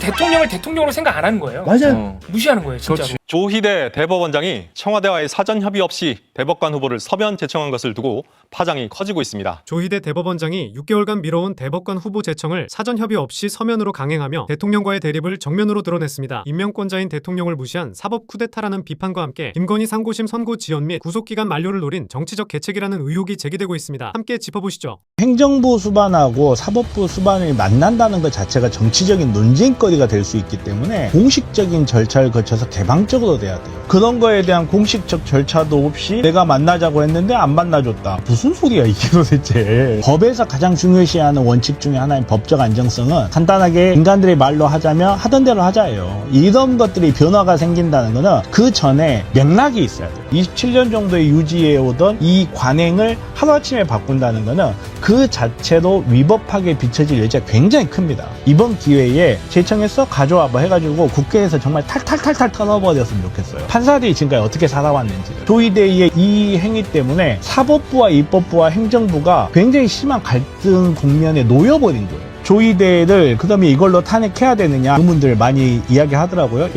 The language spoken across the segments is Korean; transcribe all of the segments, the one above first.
대통령을 대통령으로 생각 안 하는 거예요. 맞아요. 무시하는 거예요, 진짜로. 그렇지. 조희대 대법원장이 청와대와의 사전 협의 없이 대법관 후보를 서면 제청한 것을 두고 파장이 커지고 있습니다. 조희대 대법원장이 6개월간 미뤄온 대법관 후보 제청을 사전 협의 없이 서면으로 강행하며 대통령과의 대립을 정면으로 드러냈습니다. 임명권자인 대통령을 무시한 사법 쿠데타라는 비판과 함께 김건희 상고심 선고 지연 및 구속기간 만료를 노린 정치적 계책이라는 의혹이 제기되고 있습니다. 함께 짚어보시죠. 행정부 수반하고 사법부 수반이 만난다는 것 자체가 정치적인 논쟁거리가 될 수 있기 때문에 공식적인 절차를 거쳐서 개방적으로 돼야 돼요. 그런 거에 대한 공식적 절차도 없이 내가 만나자고 했는데 안 만나줬다. 무슨 소리야 이게 도대체. 법에서 가장 중요시하는 원칙 중에 하나인 법적 안정성은 간단하게 인간들의 말로 하자면 하던 대로 하자예요. 이런 것들이 변화가 생긴다는 거는 그 전에 맥락이 있어야 돼요. 27년 정도에 유지해 오던 이 관행을 하루아침에 바꾼다는 거는 그 자체로 위법하게 비춰질 여지가 굉장히 큽니다. 이번 기회에 제청해서 가져와 뭐 해가지고 국회에서 정말 탈탈탈탈 털어버렸으면 좋겠어요. 판사들이 지금까지 어떻게 살아왔는지. 조희대의 이 행위 때문에 사법부와 입법부와 행정부가 굉장히 심한 갈등 국면에 놓여버린 거예요. 조희대를 그다음에 이걸로 탄핵해야 되느냐 의문들 많이 이야기하더라고요.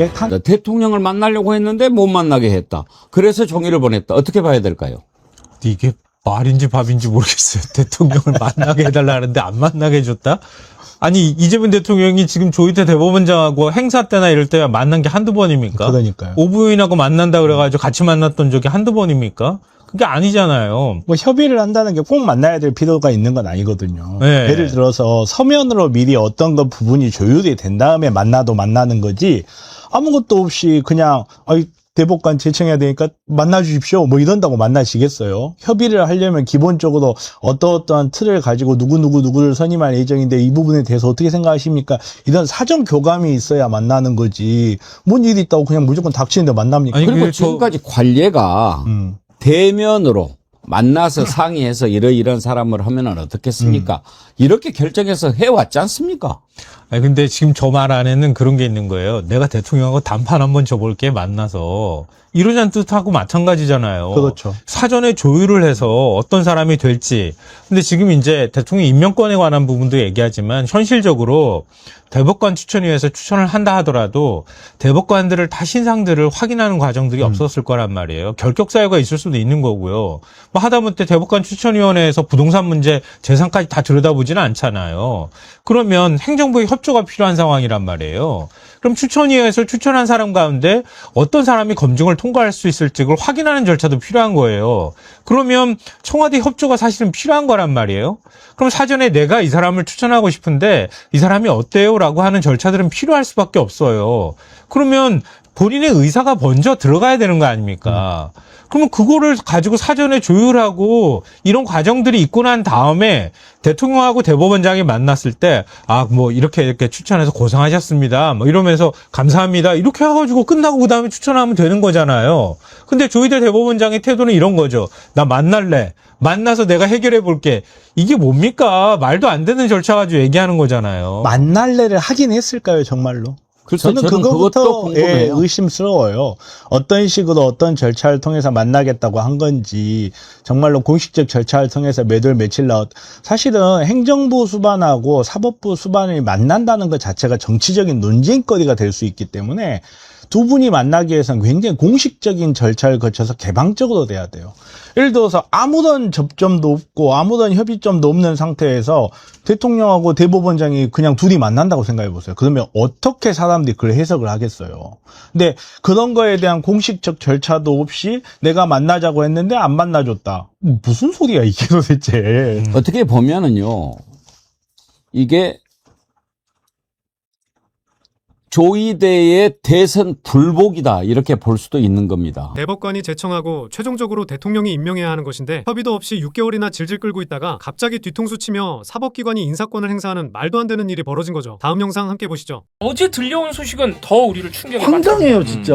대통령을 만나려고 했는데 못 만나게 했다. 그래서 종이를 보냈다. 어떻게 봐야 될까요? 이게 말인지 밥인지 모르겠어요. 대통령을 만나게 해달라는데 안 만나게 해줬다? 아니 이재명 대통령이 지금 조희대 대법원장하고 행사 때나 이럴 때 만난 게 한두 번입니까? 그러니까요. 오부인하고 만난다 그래가지고 같이 만났던 적이 한두 번입니까? 그게 아니잖아요. 뭐 협의를 한다는 게 꼭 만나야 될 필요가 있는 건 아니거든요. 네. 예를 들어서 서면으로 미리 어떤 것 부분이 조율이 된 다음에 만나도 만나는 거지 아무것도 없이 그냥 대법관 제청해야 되니까 만나주십시오. 뭐 이런다고 만나시겠어요? 협의를 하려면 기본적으로 어떠한 틀을 가지고 누구를 선임할 예정인데 이 부분에 대해서 어떻게 생각하십니까? 이런 사전 교감이 있어야 만나는 거지. 뭔 일이 있다고 그냥 무조건 닥치는데 만납니까? 아니, 그리고 지금까지 관례가 대면으로 만나서 상의해서 이런 사람을 하면은 어떻겠습니까? 이렇게 결정해서 해왔지 않습니까? 아니 근데 지금 저 말 안에는 그런 게 있는 거예요. 내가 대통령하고 단판 한번 줘볼게 만나서 이러자는 뜻하고 마찬가지잖아요. 그렇죠. 사전에 조율을 해서 어떤 사람이 될지. 근데 지금 이제 대통령 임명권에 관한 부분도 얘기하지만 현실적으로 대법관 추천위에서 추천을 한다 하더라도 대법관들을 다 신상들을 확인하는 과정들이 없었을 거란 말이에요. 결격 사유가 있을 수도 있는 거고요. 뭐 하다못해 대법관 추천위원회에서 부동산 문제 재산까지 다 들여다보지는 않잖아요. 그러면 행정부의 협조가 필요한 상황이란 말이에요. 그럼 추천위에서 추천한 사람 가운데 어떤 사람이 검증을 통과할 수 있을지 그걸 확인하는 절차도 필요한 거예요. 그러면 청와대 협조가 사실은 필요한 거란 말이에요. 그럼 사전에 내가 이 사람을 추천하고 싶은데 이 사람이 어때요? 라고 하는 절차들은 필요할 수밖에 없어요. 그러면 본인의 의사가 먼저 들어가야 되는 거 아닙니까? 그러면 그거를 가지고 사전에 조율하고 이런 과정들이 있고 난 다음에 대통령하고 대법원장이 만났을 때 뭐 이렇게 추천해서 고생하셨습니다. 뭐 이러면서 감사합니다. 이렇게 해가지고 끝나고 그다음에 추천하면 되는 거잖아요. 근데 조희대 대법원장의 태도는 이런 거죠. 나 만날래. 만나서 내가 해결해 볼게. 이게 뭡니까? 말도 안 되는 절차 가지고 얘기하는 거잖아요. 만날래를 하긴 했을까요, 정말로? 글쎄, 저는 그것도 그거부터 궁금해요. 의심스러워요. 어떤 식으로 어떤 절차를 통해서 만나겠다고 한 건지 정말로 공식적 절차를 통해서 매달 며칠 사실은 행정부 수반하고 사법부 수반이 만난다는 것 자체가 정치적인 논쟁거리가 될 수 있기 때문에 두 분이 만나기 위해서는 굉장히 공식적인 절차를 거쳐서 개방적으로 돼야 돼요. 예를 들어서 아무런 접점도 없고 아무런 협의점도 없는 상태에서 대통령하고 대법원장이 그냥 둘이 만난다고 생각해 보세요. 그러면 어떻게 사람들이 그걸 해석을 하겠어요. 근데 그런 거에 대한 공식적 절차도 없이 내가 만나자고 했는데 안 만나줬다. 무슨 소리야 이게 도대체. 어떻게 보면은요, 이게 조희대의 대선 불복이다 이렇게 볼 수도 있는 겁니다. 대법관이 제청하고 최종적으로 대통령이 임명해야 하는 것인데 협의도 없이 6개월이나 질질 끌고 있다가 갑자기 뒤통수 치며 사법기관이 인사권을 행사하는 말도 안 되는 일이 벌어진 거죠. 다음 영상 함께 보시죠. 어제 들려온 소식은 더 우리를 충격에 황당해요 진짜.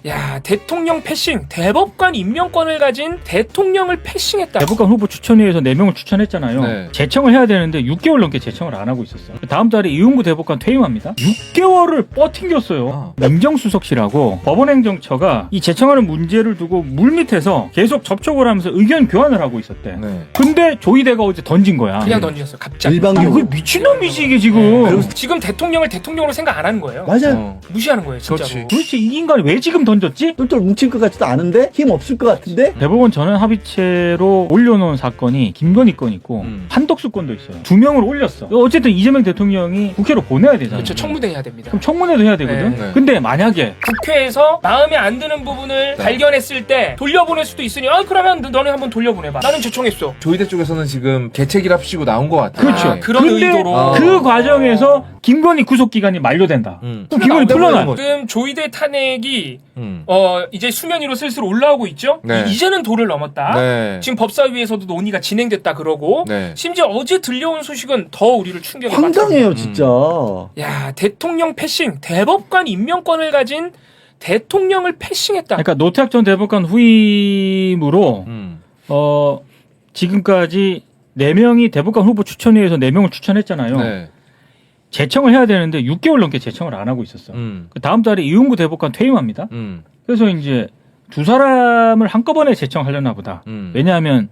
야, 대통령 패싱, 대법관 임명권을 가진 대통령을 패싱했다. 대법관 후보 추천위에서 4명을 추천했잖아요. 네. 제청을 해야 되는데 6개월 넘게 제청을 안 하고 있었어요. 다음 달에 이용구 대법관 퇴임합니다. 6개월을 6개월을 뻗팅겼어요. 민정수석실하고 법원행정처가 이 제청하는 문제를 두고 물밑에서 계속 접촉을 하면서 의견 교환을 하고 있었대. 네. 근데 조이대가 어제 던진 거야. 그냥 던졌어요. 갑자기. 아니, 그 미친놈이지 이게 지금. 지금 대통령을 대통령으로 생각 안 하는 거예요. 맞아요. 무시하는 거예요, 진짜로. 그렇지. 도대체 이 인간이 왜 지금 던졌지? 똘똘 뭉칠 것 같지도 않은데 힘 없을 것 같은데 대법원 전원 합의체로 올려놓은 사건이 김건희 건 있고 한덕수 건도 있어요. 2명을 올렸어. 어쨌든 이재명 대통령이 국회로 보내야 되잖아요. 그렇죠. 청문회 해야 됩니다. 그럼 청문회도 해야 되거든. 네. 네. 근데 만약에 국회에서 마음에 안 드는 부분을 발견했을 때 돌려보낼 수도 있으니 그러면 너네 한번 돌려보내봐. 나는 제청했어. 조이대 쪽에서는 지금 개책이랍시고 나온 것 같아요. 그렇죠. 그런 근데 의도로. 그 과정에서 김건희 구속 기간이 만료된다. 그럼 김건희 풀려나. 지금 조이대 탄핵이 음. 이제 수면 위로 슬슬 올라오고 있죠. 네. 이제는 도를 넘었다. 네. 지금 법사위에서도 논의가 진행됐다 그러고 네. 심지어 어제 들려온 소식은 더 우리를 충격에 황당해요 진짜. 야, 대통령 패싱, 대법관 임명권을 가진 대통령을 패싱했다. 그러니까 노태학 전 대법관 후임으로 지금까지 4명이 대법관 후보 추천위에서 4명을 추천했잖아요. 네. 재청을 해야 되는데 6개월 넘게 재청을 안 하고 있었어. 그 다음 달에 이용구 대법관 퇴임합니다. 그래서 이제 두 사람을 한꺼번에 재청하려나 보다. 왜냐하면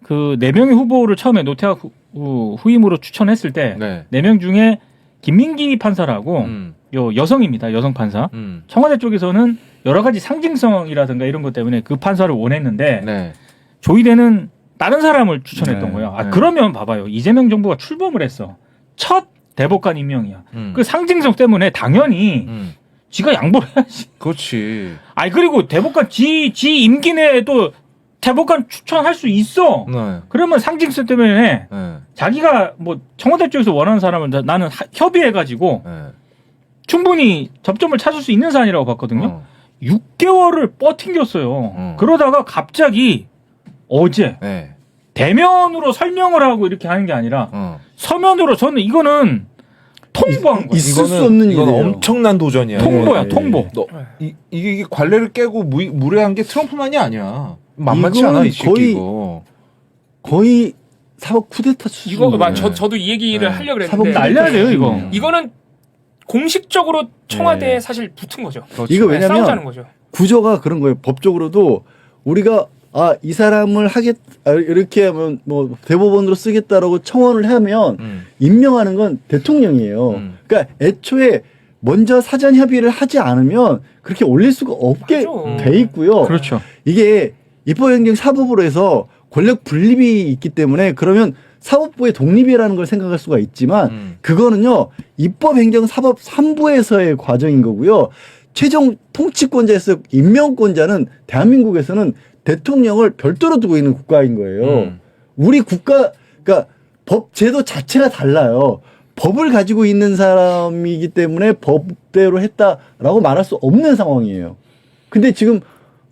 그 4명의 후보를 처음에 노태학 후임으로 추천했을 때 네. 4명 중에 김민기 판사라고 요 여성입니다. 여성 판사. 청와대 쪽에서는 여러 가지 상징성이라든가 이런 것 때문에 그 판사를 원했는데 네. 조이대는 다른 사람을 추천했던 네. 거예요. 네. 그러면 봐봐요. 이재명 정부가 출범을 했어. 첫 대법관 임명이야. 그 상징성 때문에 당연히 지가 양보를 해야지. 그렇지. 아니 그리고 대법관 지 임기 내에 또 대법관 추천할 수 있어. 네. 그러면 상징성 때문에 네. 자기가 뭐 청와대 쪽에서 원하는 사람을 나는 협의해가지고 네. 충분히 접점을 찾을 수 있는 사안이라고 봤거든요. 6개월을 뻗팅겼어요. 그러다가 갑자기 어제 네. 대면으로 설명을 하고 이렇게 하는 게 아니라 서면으로 저는 이거는 통보한 거예요. 있을 수 없는 이건 일이에요. 엄청난 도전이야. 통보야, 네. 통보. 이게 관례를 깨고 무례한 게 트럼프만이 아니야. 만만치 이건 않아 이 새끼 이거. 거의 사법 쿠데타 수준. 이거 저도 이 얘기를 네. 하려고 사법 그랬는데 날려야 돼요, 이거. 이거는 공식적으로 청와대에 네. 사실 붙은 거죠. 그렇죠. 이거 네, 왜냐면 싸우자는 거죠. 구조가 그런 거예요. 법적으로도 우리가 이 사람을 이렇게 하면 뭐 대법원으로 쓰겠다라고 청원을 하면 임명하는 건 대통령이에요. 그러니까 애초에 먼저 사전 협의를 하지 않으면 그렇게 올릴 수가 없게 맞아. 돼 있고요. 그렇죠. 이게 입법행정 사법으로 해서 권력 분립이 있기 때문에 그러면 사법부의 독립이라는 걸 생각할 수가 있지만 그거는요 입법행정 사법 3부에서의 과정인 거고요. 최종 통치권자에서 임명권자는 대한민국에서는 대통령을 별도로 두고 있는 국가인 거예요. 우리 국가, 그러니까 법 제도 자체가 달라요. 법을 가지고 있는 사람이기 때문에 법대로 했다라고 말할 수 없는 상황이에요. 근데 지금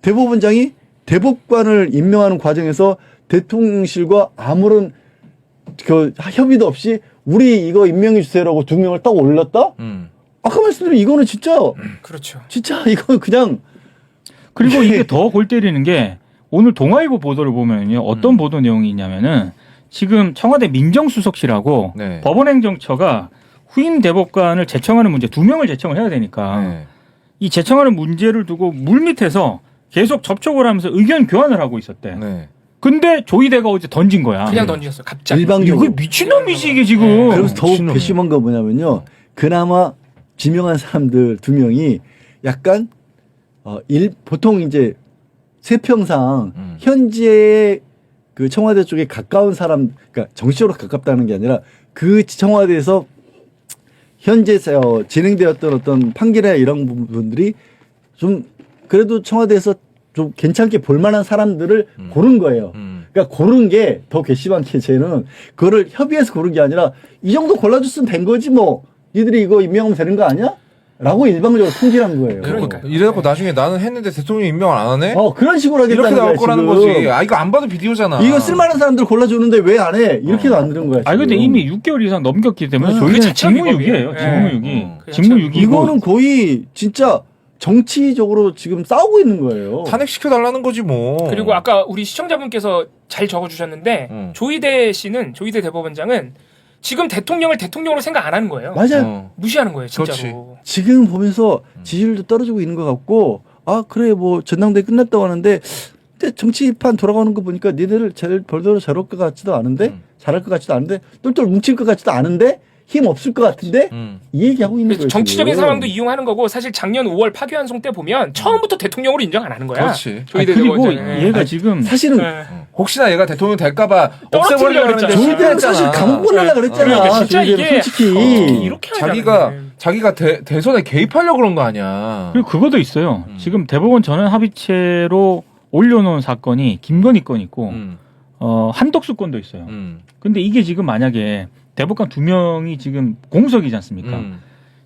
대법원장이 대법관을 임명하는 과정에서 대통령실과 아무런 그 협의도 없이 우리 이거 임명해 주세요라고 2명을 딱 올렸다? 아까 말씀드린 이거는 진짜 그렇죠. 진짜 이건 그냥 그리고 네. 이게 더 골 때리는 게 오늘 동아일보 보도를 보면요. 어떤 보도 내용이 있냐면은 지금 청와대 민정수석실하고 네. 법원행정처가 후임 대법관을 제청하는 문제 2명을 제청을 해야 되니까 네. 이 제청하는 문제를 두고 물밑에서 계속 접촉을 하면서 의견 교환을 하고 있었대. 네. 근데 조이대가 어제 던진 거야. 그냥 던졌어요. 갑자기. 일방적으로. 이거 미친놈이지 이게 지금. 그래서 더욱 미친놈이야. 괘씸한 거 뭐냐면요. 그나마 지명한 사람들 2명이 약간 보통 이제 세평상 현재 그 청와대 쪽에 가까운 사람, 그러니까 정치적으로 가깝다는 게 아니라 그 청와대에서 현재 진행되었던 어떤 판결이나 이런 부분들이 좀 그래도 청와대에서 좀 괜찮게 볼만한 사람들을 고른 거예요. 그러니까 고른 게 더 괘씸한 게 쟤는 그거를 협의해서 고른 게 아니라 이 정도 골라줬으면 된 거지 뭐 니들이 이거 임명하면 되는 거 아니야? 라고 일방적으로 통지한 거예요. 그러니까요. 이래갖고 나중에 나는 했는데 대통령 임명을 안 하네? 그런 식으로 하겠다는 이렇게 나올 거야, 거라는 지금. 거지. 이거 안 봐도 비디오잖아. 이거 쓸만한 사람들 골라주는데 왜 안 해? 이렇게도 안 되는 거야. 아니 근데 지금. 이미 6개월 이상 넘겼기 때문에 그 저희는 자체가 직무유기예요. 위법이에요. 직무유기. 그 직무유기고 이거는 거의 진짜 정치적으로 지금 싸우고 있는 거예요. 탄핵시켜달라는 거지 뭐. 그리고 아까 우리 시청자분께서 잘 적어주셨는데 조이대 대법원장은 지금 대통령을 대통령으로 생각 안 하는 거예요. 맞아요. 무시하는 거예요, 진짜로. 그렇지. 지금 보면서 지지율도 떨어지고 있는 것 같고, 아 그래 뭐 전당대회 끝났다고 하는데 근데 정치판 돌아가는 거 보니까 니네를 별대로 잘할 것 같지도 않은데 잘할 것 같지도 않은데 똘똘 뭉칠 것 같지도 않은데 힘 없을 것 같은데 이 얘기하고 있는 거예요. 정치적인 지금. 상황도 이용하는 거고 사실 작년 5월 파기환송 때 보면 처음부터 대통령으로 인정 안 하는 거야. 그렇지. 조희대 그리고 대법원장이. 얘가 지금 사실은 혹시나 얘가 대통령 될까봐 떨어뜨리려고 없애버리려고 했는데 그랬잖아. 조희대는 사실 실패했잖아. 감옥 보내려고 그랬잖아. 그러니까 진짜 조희대는 이게 솔직히 이렇게 하잖아요. 자기가 대선에 개입하려고 그런 거 아니야. 그리고 그것도 있어요. 지금 대법원 전원 합의체로 올려놓은 사건이 김건희 건 있고 한덕수 건도 있어요. 근데 이게 지금 만약에 대법관 2명이 지금 공석이지 않습니까?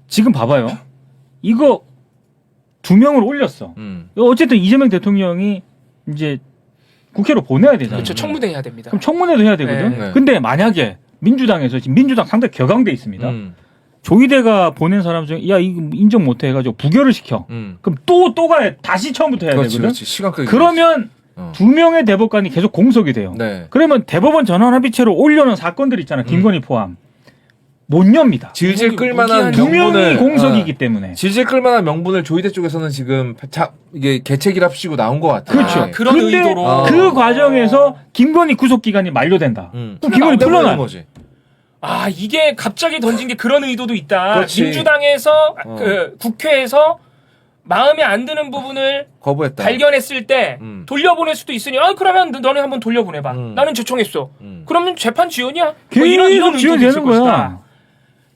지금 봐봐요. 이거 2명을 올렸어. 어쨌든 이재명 대통령이 이제 국회로 보내야 되잖아요. 그렇죠. 청문회 해야 됩니다. 그럼 청문회도 해야 되거든. 네. 근데 만약에 민주당에서 지금 민주당 상당히 격앙돼 있습니다. 조희대가 보낸 사람 중에 야 이거 인정 못해 해가지고 부결을 시켜. 그럼 또 가야 다시 처음부터 해야 그렇지, 되거든. 그렇지. 시간 끄기. 그러면 2명의 대법관이 계속 공석이 돼요. 네. 그러면 대법원 전원 합의체로 올려놓은 사건들 있잖아. 김건희 포함. 못 엽니다. 질질 끌만한 2명이 명분을 공석이기 때문에. 질질 끌만한 명분을 조희대 쪽에서는 지금 이게 개책이랍시고 나온 것 같아. 그렇죠. 그런 근데 의도로. 그 과정에서 김건희 구속 기간이 만료된다. 그럼 김건희 풀려나 거지. 아 이게 갑자기 던진 게 그런 의도도 있다. 그렇지. 민주당에서 그 국회에서 마음에 안 드는 부분을 거부했다. 발견했을 때 돌려보낼 수도 있으니 그러면 너네 한번 돌려보내봐. 나는 제청했어. 그러면 재판 지연이야. 뭐 이런 의도도 있을 되는 것이다. 거야.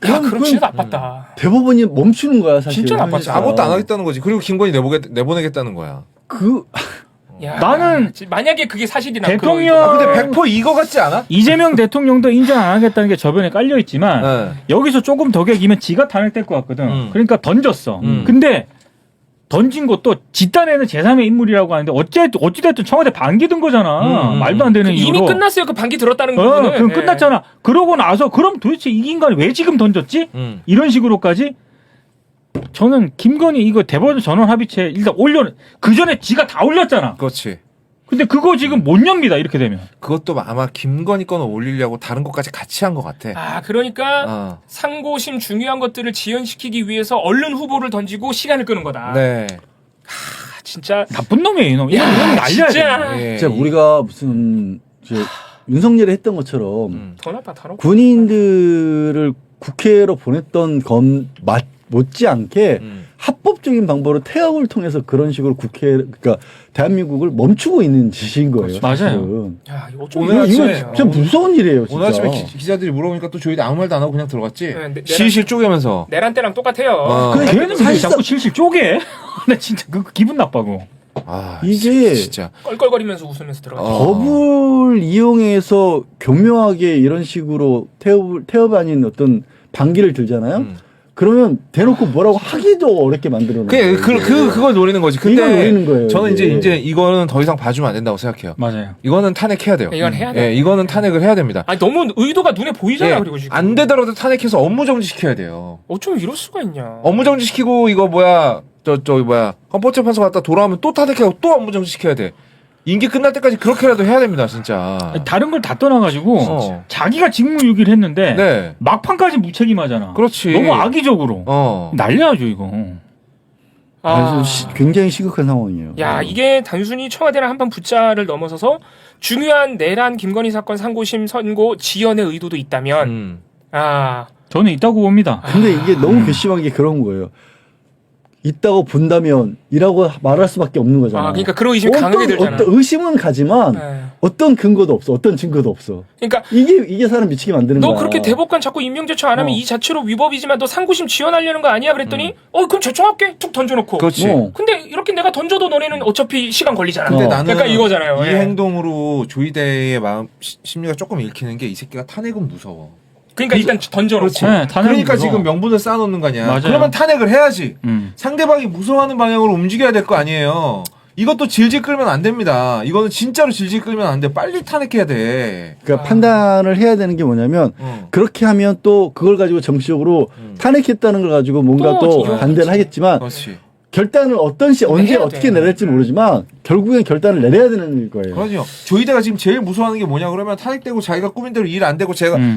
야 그럼 진짜 나빴다. 대법원이 멈추는 거야 사실. 진짜 나빴지. 아무것도 안 하겠다는 거지. 그리고 김건희 내보내겠다는 거야. 야, 나는 만약에 그게 사실이나 대통령- 근데 100% 이거 같지 않아? 이재명 대통령도 인정 안 하겠다는 게 저변에 깔려 있지만 네. 여기서 조금 더 개기면 지가 탄핵될 것 같거든. 그러니까 던졌어. 음. 근데 던진 것도 집단에는 제3의 인물이라고 하는데 어찌됐든 청와대 반기 든 거잖아. 말도 안 되는 이유로. 이미 끝났어요. 그 반기 들었다는 부분은. 그럼 예. 끝났잖아. 그러고 나서 그럼 도대체 이 인간이 왜 지금 던졌지? 이런 식으로까지 저는 김건희 이거 대법원 전원 합의체 일단 그 전에 지가 다 올렸잖아. 그렇지. 근데 그거 지금 못 엽니다. 이렇게 되면. 그것도 아마 김건희 건을 올리려고 다른 것까지 같이 한 것 같아. 아 그러니까 상고심 중요한 것들을 지연시키기 위해서 얼른 후보를 던지고 시간을 끄는 거다. 네. 아, 진짜 나쁜 놈이에요, 이놈. 이놈 야, 날려야 진짜. 돼. 예. 진짜 우리가 무슨 윤석열이 했던 것처럼 더 나빠 더 나빠. 군인들을 국회로 보냈던 건 못지않게 합법적인 방법으로 태형을 통해서 그런 식으로 그러니까 대한민국을 멈추고 있는 짓인 거예요. 맞아요. 사실은. 야 이거 어쩜 오늘 이런 이거 아침에 진짜 무서운 일이에요. 진짜. 오늘 아침에 기자들이 물어보니까 또 조희대 아무 말도 안 하고 그냥 들어갔지. 네, 실실 쪼개면서. 내란 때랑 똑같아요. 그래, 걔는 왜 사실상- 자꾸 실실 쪼개? 나 진짜 그 기분 나빠고. 아, 이게 진짜. 껄껄거리면서 웃으면서 들어가. 법을 이용해서 교묘하게 이런 식으로 태업 아닌 어떤 반기를 들잖아요. 그러면 대놓고 뭐라고 하기도 어렵게 만들어 놓은 그걸 노리는 거지. 근데 이걸 노리는 거예요, 저는 이게. 이제 이거는 더 이상 봐주면 안 된다고 생각해요. 맞아요. 이거는 탄핵해야 돼요. 이건 해야 돼. 예, 이거는 탄핵을 해야 됩니다. 아니 너무 의도가 눈에 보이잖아. 예, 그리고 지금 안 되더라도 탄핵해서 업무 정지 시켜야 돼요. 어쩜 이럴 수가 있냐. 업무 정지 시키고 이거 헌법재판소 갔다 돌아오면 또 탄핵하고 또 업무 정지 시켜야 돼. 임기 끝날 때까지 그렇게라도 해야 됩니다, 진짜. 다른 걸 다 떠나가지고 자기가 직무유기를 했는데 네. 막판까지 무책임하잖아. 그렇지. 너무 악의적으로 날려야죠 이거. 아, 굉장히 심각한 상황이에요. 야 이게 단순히 청와대랑 한판 붙자를 넘어서서 중요한 내란 김건희 사건 상고심 선고 지연의 의도도 있다면 아 저는 있다고 봅니다. 근데 이게 너무 괘씸한 게 그런 거예요. 있다고 본다면 이라고 말할 수밖에 없는 거잖아. 그러니까 그런 의심이 강하게 들잖아. 어떤 의심은 가지만 네. 어떤 근거도 없어. 어떤 증거도 없어. 그러니까 이게 사람 미치게 만드는 너 거야. 그렇게 대법관 자꾸 임명 제청 안 하면 이 자체로 위법이지만 너 상고심 지연하려는 거 아니야? 그랬더니 그럼 제청할게 툭 던져놓고. 그렇지. 근데 이렇게 내가 던져도 너네는 어차피 시간 걸리잖아. 근데 나는 그러니까 이거잖아요. 이 예. 행동으로 조희대의 마음 심리가 조금 읽히는 게 이 새끼가 탄핵은 무서워. 그러니까 일단 던져놓고. 네, 탄핵이 그러니까 무서워. 지금 명분을 쌓아놓는 거 아니야. 맞아요. 그러면 탄핵을 해야지. 상대방이 무서워하는 방향으로 움직여야 될 거 아니에요. 이것도 질질 끌면 안 됩니다. 이거는 진짜로 질질 끌면 안 돼. 빨리 탄핵해야 돼. 그러니까 판단을 해야 되는 게 뭐냐면 그렇게 하면 또 그걸 가지고 정치적으로 탄핵했다는 걸 가지고 뭔가 또 또 이용하겠지. 반대를 하겠지만 그렇지. 결단을 언제 해야 어떻게 돼. 내릴지 모르지만 결국엔 결단을 내려야 되는 거예요. 그럼요. 조이대가 지금 제일 무서워하는 게 뭐냐 그러면 탄핵되고 자기가 꾸민 대로 일 안 되고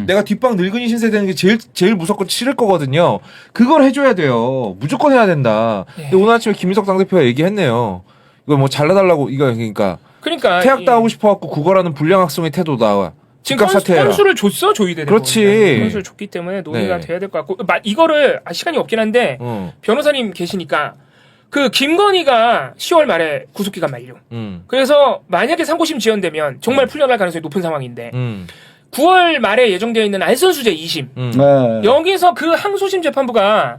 내가 뒷방 늙은이 신세 되는 게 제일 무섭고 싫을 거거든요. 그걸 해줘야 돼요. 무조건 해야 된다. 근데 오늘 아침에 김인석 당대표가 얘기했네요. 이거 뭐 잘라달라고 이거 그러니까 퇴학다 하고 싶어갖고 구걸하는 불량 학생의 태도다. 지금 건수를 줬어 조이대. 그렇지. 건수를 줬기 때문에 논의가 네. 돼야 될 것 같고 이거를 시간이 없긴 한데 변호사님 계시니까 그 김건희가 10월 말에 구속기간 만료. 그래서 만약에 상고심 지연되면 정말 풀려날 가능성이 높은 상황인데 9월 말에 예정되어 있는 알선수재 2심 네. 여기서 그 항소심 재판부가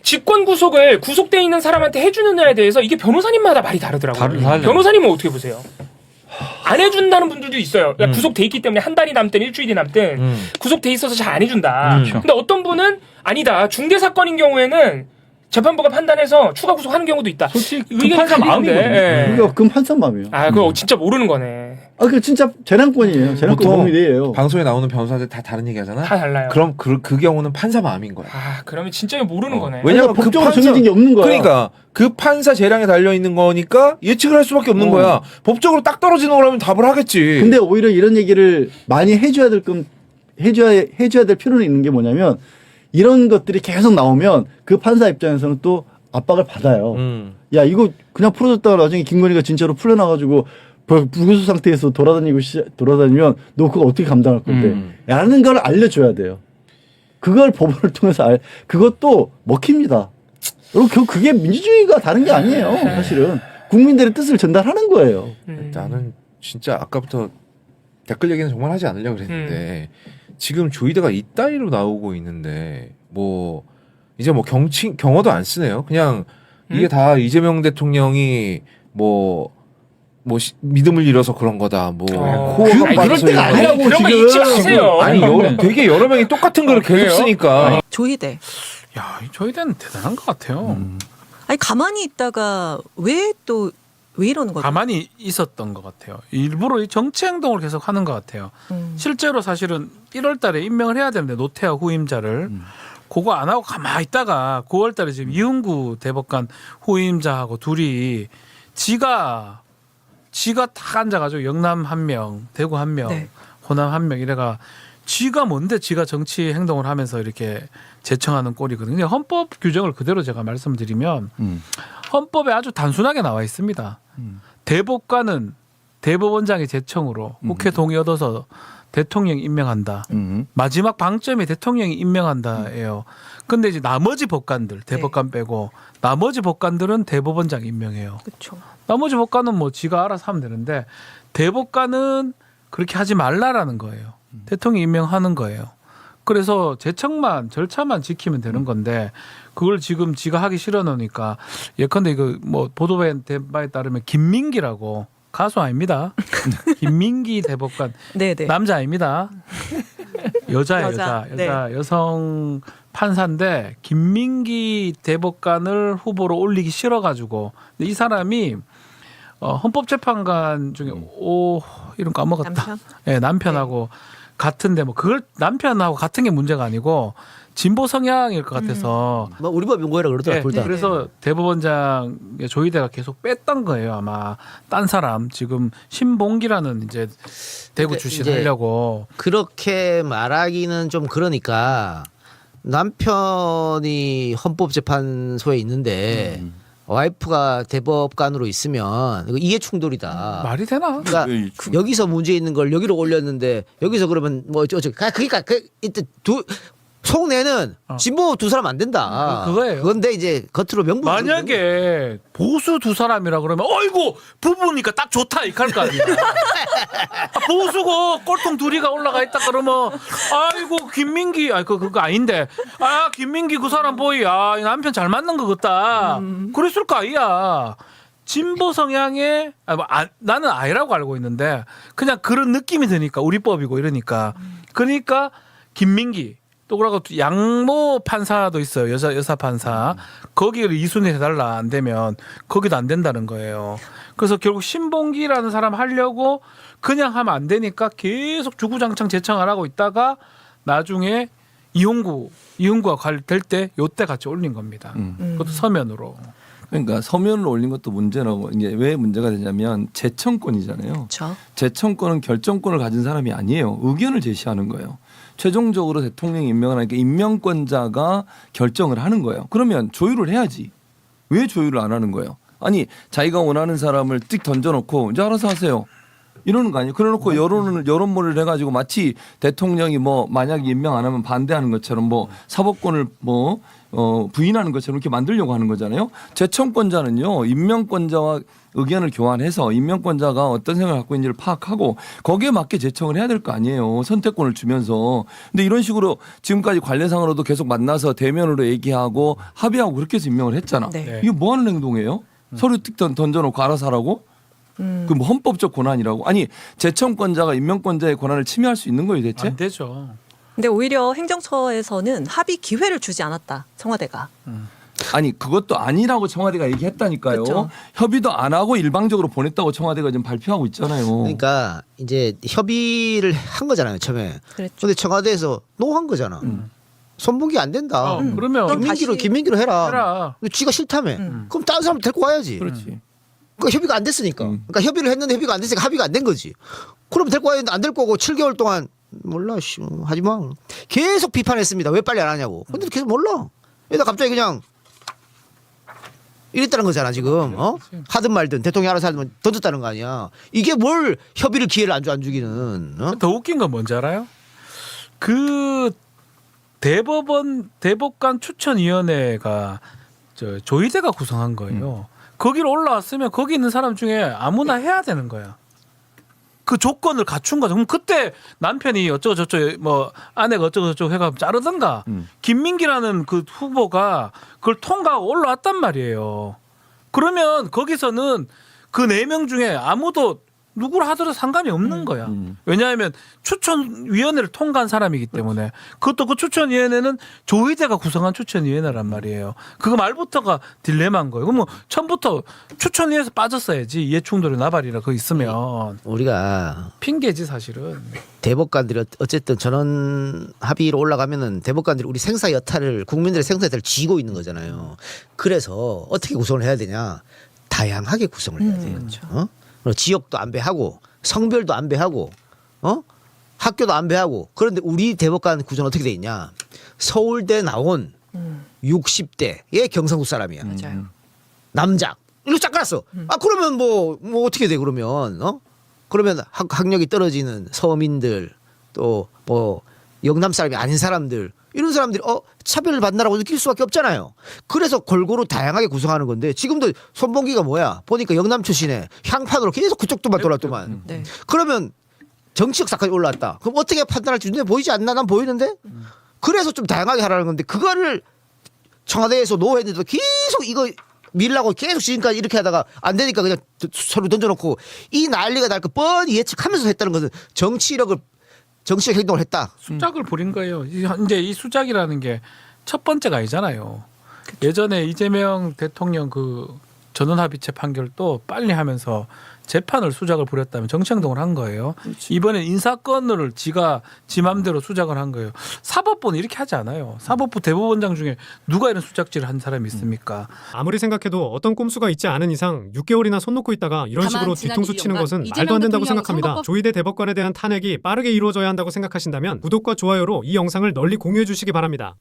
직권 구속을 구속돼 있는 사람한테 해주느냐에 대해서 이게 변호사님마다 말이 다르더라고요. 변호사님은 어떻게 보세요? 안 해준다는 분들도 있어요. 그러니까 구속돼 있기 때문에 한 달이 남든 일주일이 남든 구속돼 있어서 잘 안 해준다. 근데 어떤 분은 아니다. 중대 사건인 경우에는 재판부가 판단해서 추가 구속하는 경우도 있다. 솔직히 이게 급한 마음이거든요. 그거 그럼 한산맘이에요. 그거 진짜 모르는 거네. 그 진짜 재량권이에요. 재량권 보통 법률이에요. 방송에 나오는 변호사들 다 다른 얘기 하잖아. 다 달라요. 그럼 그 경우는 판사 마음인 거야. 그러면 진짜 모르는 거네. 왜냐면 그러니까 법적으로 정해진 게 없는 거야. 그러니까 그 판사 재량에 달려 있는 거니까 예측을 할 수밖에 없는 거야. 법적으로 딱 떨어지는 거라면 답을 하겠지. 근데 오히려 이런 얘기를 많이 해줘야 될 필요는 있는 게 뭐냐면 이런 것들이 계속 나오면 그 판사 입장에서는 또 압박을 받아요. 야 이거 그냥 풀어줬다가 나중에 김건희가 진짜로 풀려나가지고 불구속 상태에서 돌아다니면 너 그거 어떻게 감당할 건데? 라는 걸 알려줘야 돼요. 그걸 법원을 통해서 그것도 먹힙니다. 여러분 그게 민주주의가 다른 게 아니에요. 사실은 국민들의 뜻을 전달하는 거예요. 나는 진짜 아까부터 댓글 얘기는 정말 하지 않으려고 그랬는데 지금 조이대가 이따위로 나오고 있는데 뭐 이제 뭐 경어도 안 쓰네요. 그냥 이게 다 이재명 대통령이 믿음을 잃어서 그런 거다. 코어가 빠져서 그럴 때가 아니라고 그런 거 지금. 잊지 마세요. 되게 여러 명이 똑같은 걸 계속 쓰니까. 조이대. 야, 저희는 대단한 것 같아요. 아니 가만히 있다가 왜 이러는 거죠? 가만히 있었던 것 같아요. 일부러 이 정치 행동을 계속 하는 것 같아요. 실제로 사실은 1월 달에 임명을 해야 되는데 노태하 후임자를 그거 안 하고 가만히 있다가 9월 달에 지금 이은구 대법관 후임자하고 둘이 지가 딱 앉아가지고 영남 1명, 대구 1명, 네. 호남 1명 이래가 지가 뭔데 지가 정치 행동을 하면서 이렇게 제청하는 꼴이거든요. 헌법 규정을 그대로 제가 말씀드리면 헌법에 아주 단순하게 나와 있습니다. 대법관은 대법원장의 제청으로 국회 동의 얻어서 대통령이 임명한다. 마지막 방점이 대통령이 임명한다예요. 근데 이제 나머지 법관들, 대법관 빼고 나머지 법관들은 대법원장이 임명해요. 그렇죠. 나머지 법관은 뭐 지가 알아서 하면 되는데 대법관은 그렇게 하지 말라라는 거예요. 대통령이 임명하는 거예요. 그래서 제청만 절차만 지키면 되는 건데 그걸 지금 지가 하기 싫어 놓으니까 예컨대 이거 뭐 보도에 따르면 김민기라고 가수 아닙니다. 김민기 대법관 네네. 남자 아닙니다. 여자예요. 네. 여성 판사인데 김민기 대법관을 후보로 올리기 싫어가지고 근데 이 사람이 헌법재판관 중에 이름 까먹었다. 남편? 네, 남편하고 같은데 뭐 그걸 남편하고 같은 게 문제가 아니고 진보 성향일 것 같아서 우리 법 용거라 그러더라 둘 다. 그래서 대법원장 조이대가 계속 뺐던 거예요 아마 딴 사람 지금 신봉기라는 이제 대구 출신 이제 하려고 그렇게 말하기는 좀 그러니까 남편이 헌법재판소에 있는데 와이프가 대법관으로 있으면 이거 이해 충돌이다. 말이 되나? 그러니까 여기서 문제 있는 걸 여기로 올렸는데 여기서 그러면 뭐 그러니까 이때 속내는 진보 두 사람 안 된다. 그거예요. 그런데 이제 겉으로 명분. 만약에 보수 두 사람이라 그러면 어이구 부부니까 딱 좋다 이렇게 할 거 아니야. 보수고 꼴통 둘이가 올라가 있다 그러면 아이고 김민기 그거 아닌데 김민기 그 사람 보이 이 남편 잘 맞는 거 같다. 그랬을 거 아니야. 진보 성향의 나는 아니라고 알고 있는데 그냥 그런 느낌이 드니까 우리 법이고 이러니까 그러니까 김민기 또 그러고 양모 판사도 있어요. 여사 판사. 거기를 이순위 해달라 안 되면 거기도 안 된다는 거예요. 그래서 결국 신봉기라는 사람 하려고 그냥 하면 안 되니까 계속 주구장창 제청을 하고 있다가 나중에 이용구가 될 때 요때 같이 올린 겁니다. 그것도 서면으로. 그러니까 서면을 올린 것도 문제라고 이제 왜 문제가 되냐면 재청권이잖아요. 그렇죠. 재청권은 결정권을 가진 사람이 아니에요. 의견을 제시하는 거예요. 최종적으로 대통령이 임명을 하니까 임명권자가 결정을 하는 거예요. 그러면 조율을 해야지. 왜 조율을 안 하는 거예요? 아니 자기가 원하는 사람을 띡 던져놓고 이제 알아서 하세요. 이러는 거 아니에요. 그래놓고 여론몰이를 해가지고 마치 대통령이 뭐 만약에 임명 안 하면 반대하는 것처럼 뭐 사법권을 뭐 부인하는 것처럼 이렇게 만들려고 하는 거잖아요. 재청권자는요 임명권자와 의견을 교환해서 임명권자가 어떤 생각을 갖고 있는지를 파악하고 거기에 맞게 재청을 해야 될 거 아니에요. 선택권을 주면서. 근데 이런 식으로 지금까지 관례상으로도 계속 만나서 대면으로 얘기하고 합의하고 그렇게 해서 임명을 했잖아. 네. 이게 뭐 하는 행동이에요? 서류 띡 던져놓고 알아서 하라고? 그 뭐 헌법적 권한이라고? 아니 재청권자가 임명권자의 권한을 침해할 수 있는 거예요 대체? 안 되죠. 근데 오히려 행정처에서는 합의 기회를 주지 않았다. 청와대가. 아니 그것도 아니라고 청와대가 얘기했다니까요. 그렇죠. 협의도 안 하고 일방적으로 보냈다고 청와대가 지금 발표하고 있잖아요. 그러니까 이제 협의를 한 거잖아요 처음에. 그랬죠. 근데 청와대에서 노한 거잖아. 손보기 안 된다. 그러면 김민기로 해라. 해라. 근데 쥐가 싫다며. 그럼 다른 사람 데리고 와야지. 그렇지. 그러니까 협의가 안 됐으니까. 그러니까 협의를 했는데 협의가 안 됐으니까 합의가 안 된 거지. 그럼 데리고 와야 되는데 안 될 거고 7개월 동안 몰라 씨 하지 마. 계속 비판했습니다. 왜 빨리 안 하냐고. 근데 계속 몰라. 얘가 갑자기 그냥 이랬다는 거잖아 지금. 하든 말든 대통령이 알아서 하든 던졌다는 거 아니야. 이게 뭘 협의를 기회를 안 주기는. 더 웃긴 건 뭔지 알아요? 그 대법관 추천위원회가 조희대가 구성한 거예요. 거기로 올라왔으면 거기 있는 사람 중에 아무나 해야 되는 거야. 그 조건을 갖춘 거죠. 그럼 그때 남편이 어쩌고저쩌고 뭐 아내가 어쩌고저쩌고 해가 자르든가 김민기라는 그 후보가 그걸 통과하고 올라왔단 말이에요. 그러면 거기서는 그 4명 중에 아무도 누구를 하더라도 상관이 없는 거야. 왜냐하면 추천위원회를 통과한 사람이기 때문에. 그것도 그 추천위원회는 조희대가 구성한 추천위원회란 말이에요. 그거 말부터가 딜레마인 거예요. 그럼 뭐 처음부터 추천위에서 빠졌어야지. 이해충돌이 나발이라 그거 있으면. 우리가 핑계지 사실은. 대법관들이 어쨌든 전원 합의로 올라가면은 대법관들이 우리 생사 여탈을 국민들의 생사 여탈을 쥐고 있는 거잖아요. 그래서 어떻게 구성을 해야 되냐? 다양하게 구성을 해야 돼요. 그렇죠. 지역도 안배하고 성별도 안배하고 학교도 안배하고. 그런데 우리 대법관 구조는 어떻게 돼 있냐? 서울대 나온 60대의 경상도 사람이야. 맞아요. 남자 이렇게 쫙 깔았어. 아 그러면 뭐 어떻게 돼 그러면 그러면 학력이 떨어지는 서민들 또 뭐 영남 사람이 아닌 사람들 이런 사람들이 차별을 받는다라고 느낄 수밖에 없잖아요. 그래서 골고루 다양하게 구성하는 건데 지금도 손봉기가 뭐야? 보니까 영남 출신에 향판으로 계속 그쪽도만 돌았더만. 네. 그러면 정치 역사까지 올라왔다. 그럼 어떻게 판단할지 눈에 보이지 않나? 난 보이는데. 그래서 좀 다양하게 하라는 건데 그거를 청와대에서 노했는데도 계속 이거 밀라고 계속 지금까지 이렇게 하다가 안 되니까 그냥 서로 던져놓고 이 난리가 날 거 뻔히 예측하면서 했다는 것은 정치적 행동을 했다. 수작을 부린 거예요. 이제 이 수작이라는 게 첫 번째가 아니잖아요. 예전에 이재명 대통령 그 전원합의체 판결도 빨리 하면서 재판을 수작을 부렸다면 정치행동을 한 거예요. 이번엔 인사건을 지가 지 맘대로 수작을 한 거예요. 사법부는 이렇게 하지 않아요. 사법부 대법원장 중에 누가 이런 수작질을 한 사람이 있습니까? 아무리 생각해도 어떤 꼼수가 있지 않은 이상 6개월이나 손 놓고 있다가 이런 식으로 뒤통수 치는 것은 말도 안 된다고 생각합니다. 조희대 대법관에 대한 탄핵이 빠르게 이루어져야 한다고 생각하신다면 구독과 좋아요로 이 영상을 널리 공유해 주시기 바랍니다.